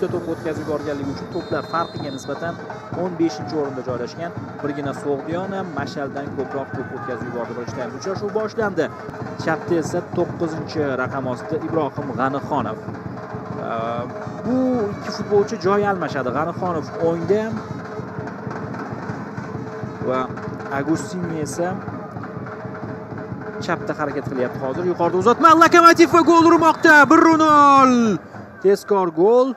ta to'p o'tkazib yuborganligi uchun to'plar farqiga nisbatan 15-o'rinda joylashgan. Birgina Sog'diyon ham Mashaldan ko'proq to'p o'tkazib yubordi. Birinchi taym uchrashuv boshlandi. Chapda esa 9-raqam ostida Ibrohim G'anixonov. Bu ikki futbolchi joy almashadi. G'anixonov o'ngda va Agustini esa chapda harakat qilyapti hozir. Yuqorida uzatma, Lokomotiv va gol urmoqda. 1-0. Tezkor gol,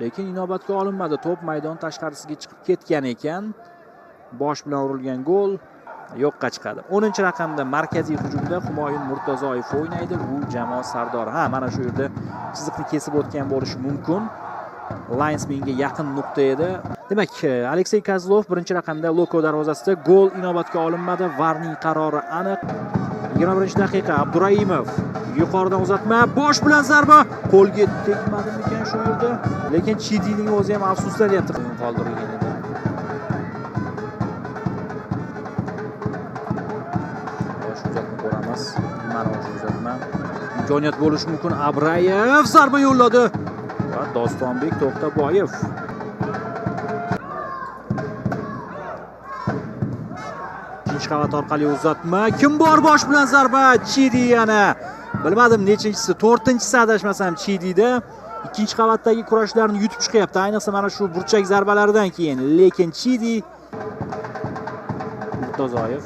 lekin inobatga olinmadi. To'p maydon tashqarisiga chiqib ketgan ekan. Bosh bilan urilgan gol yo'qqa chiqadi. 10-raqamda markaziy hujumda Humoyun Murtazoyev o'ynaydi. Bu jamoa sardori. Mana shu yerda chiziqni kesib o'tgan bo'lishi mumkin. Linesmenga yaqin nuqta edi. Demak, Aleksey Kozlov 1-raqamda Loko darvozasida gol inobatga olinmadi. VARning qarori aniq. 21-daqiqa Abduraimov yuqoridan uzatma, bosh bilan zarba, qo'lga tegmadimikan shu yerda. Lekin Chidining o'zi ham afsuslanyapti qoldirilgan edi. Shu uzatma ko'ramiz. Mana shu uzatma. Imkoniyat bo'lishi mumkin. Abrayev zarba yo'lladi va Dostonbek To'xtaboyev qavat orqali uzatma. Kim bor bosh bilan zarba? Chidi yana. Bilmadim nechinchisi, 4-chisi adashmasam Chidida. Ikkinchi qavatdagi kurashlarni yutib chiqyapti. Ayniqsa mana shu burchak zarbalaridan keyin. Lekin Chidi Murtazoyev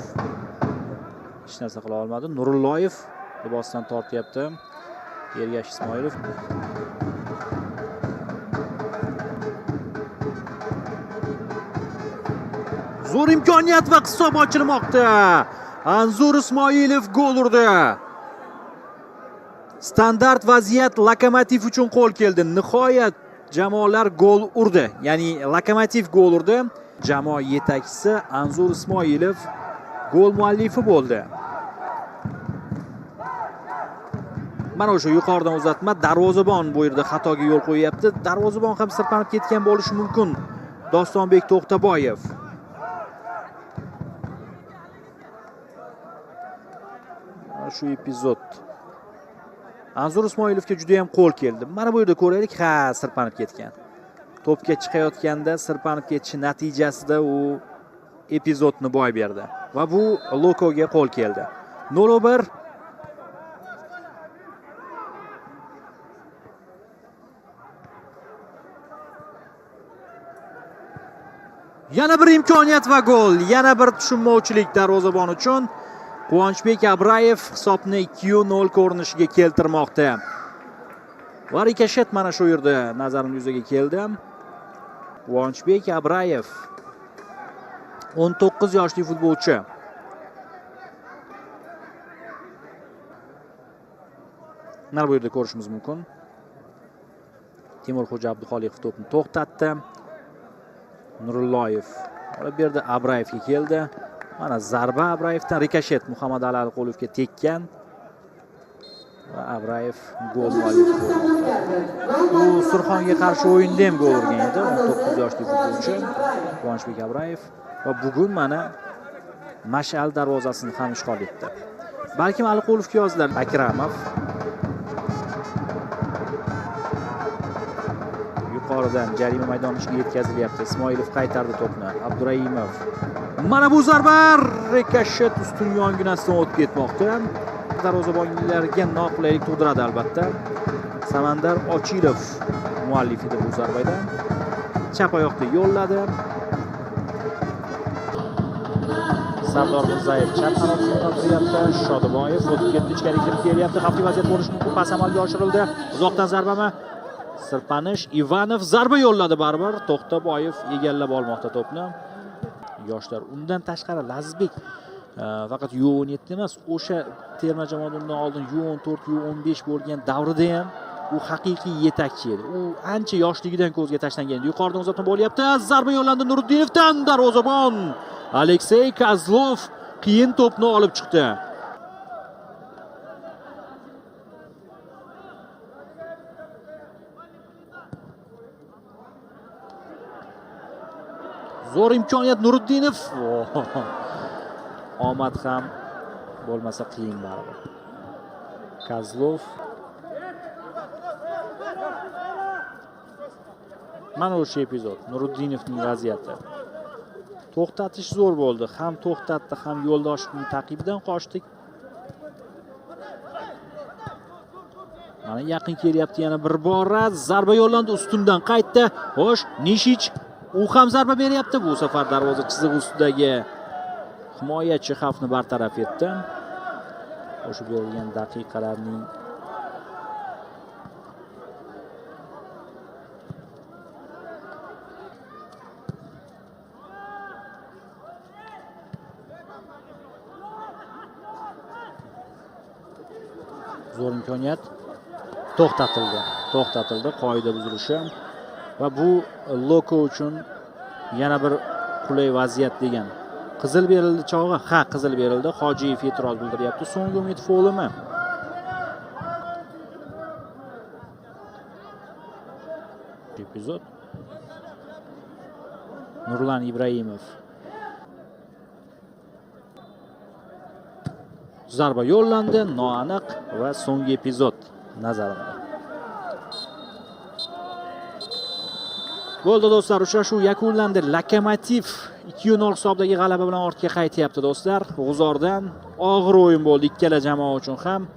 hech narsa qila olmadi. Nurulloyev libosdan tortyapti. Ergash Ismoilov. Zo'r imkoniyat va hisob ochilmoqda. Anzur Ismoilov gol urdi. Standart vaziyat Lokomotiv uchun qo'l keldi. Nihoyat jamoalar gol urdi. Ya'ni Lokomotiv gol urdi. Jamoa yetakchisi Anzur Ismoilov gol muallifi bo'ldi. Mana o'sha yuqoridan uzatma, darvozabon bu yerda xatoga yo'l qo'yapti. Darvozabon ham sirpanib ketgan bo'lishi mumkin. Dostonbek To'xtaboyev. Shu epizod Anzur Ismoilovga juda ham qo'l keldi. Mana bu yerda ko'raylik, sirpanib ketgan. To'pga chiqayotganda sirpanib ketishi natijasida u epizodni boy berdi va bu Lokoga qo'l keldi. 0-1. Yana bir imkoniyat va gol. Yana bir tushunmovchilik darvozabon uchun. Quvonchbek Abrayev hisobni 2-0 ko'rinishiga keltirmoqda. Va rikoshet mana shu yerda nazarim yuzaga keldi. Quvonchbek Abrayev 19 yoshli futbolchi. Mana bu yerda ko'rishimiz mumkin. Temurxo'ja Abduxoliqov to'pni to'xtatdi. Nurulloyev olib berdi, Abrayevga keldi. Mana zarba Abrayevdan, rikoshet Muhammad Ali Aliqulovga tekkan va Abrayev gol muallifi bo'ldi. U Surxonga qarshi o'yinda ham gol urgan edi. 19 yoshli futbolchi Quvonchbek Abrayev va bugun mana Mash'al darvozasini ham ishg'ol etdi. Balkim Aliqulovga yozdilar. Akramov yuqoridan jarima maydoni ichiga yetkazilyapti. Ismoilov qaytardi to'pni. Abduraimov. Mana bu zarba rikoshet ustun yonginasidan o'tib ketmoqda. Darvozabonlarga noqulaylik tug'diradi albatta. Samandar Ochilov muallif edi bu zarbadan. Chap oyoqda yo'lladi. Sardor Mirzayev chap qanotdan tortyapti. Shodiboyev o'tib ketdi, ichkariga kirib kelyapti. Xavfli vaziyat bo'lishi mumkin. Pas amalga oshirildi. Uzoqdan zarbami? Sirpanish. Ivanov zarba yo'lladi baribir. To'xtaboyev egallab olmoqda to'pni. Yoshlar undan tashqari Lazizbek faqat U17 emas, o'sha terma jamoadan undan oldin U14, U15 bo'lgan davrida ham u haqiqiy yetakchi edi. U ancha yoshligidan ko'zga tashlangan edi. Yuqoridan uzatma bo'lyapti. Zarba yo'llandi Nuriddinovdan. Darvozabon Aleksey Kozlov qiyin to'pni olib chiqdi. Zo'r imkoniyat Nuriddinov. Omad ham bo'lmasa qiyin baribir. Kozlov Mana o'sha epizod. Nuruddinovning vaziyati. To'xtatish zo'r bo'ldi. Ham to'xtatdi, ham yo'ldoshining taqibidan qochdik. Mana yaqin kelyapti yana bir bora. Zarba yo'llandi, ustundan qaytdi. Xo'sh, Nishich u ham zarba beryapti. Bu safar darvoza chizig'i ustidagi himoyachi xavfni bartaraf etdi. O'sha berilgan daqiqalarning zo'r imkoniyat to'xtatildi qoida buzilishi va bu Loko uchun yana bir qulay vaziyat degan. Qizil berildi chog'i. Ha, qizil berildi. Hojiyev e'tiroz bildiryapti. So'nggi umid faolimi? Epizod. Nurlan Ibrahimov. Zarba yo'llandi, noaniq va so'nggi epizod nazarimda. Bo'ldi do'stlar, uchrashuv yakunlandi. Lokomotiv 2-0 hisobdagi g'alaba bilan ortga qaytyapti do'stlar. G'uzordan og'ir o'yin bo'ldi ikkala jamoa uchun ham.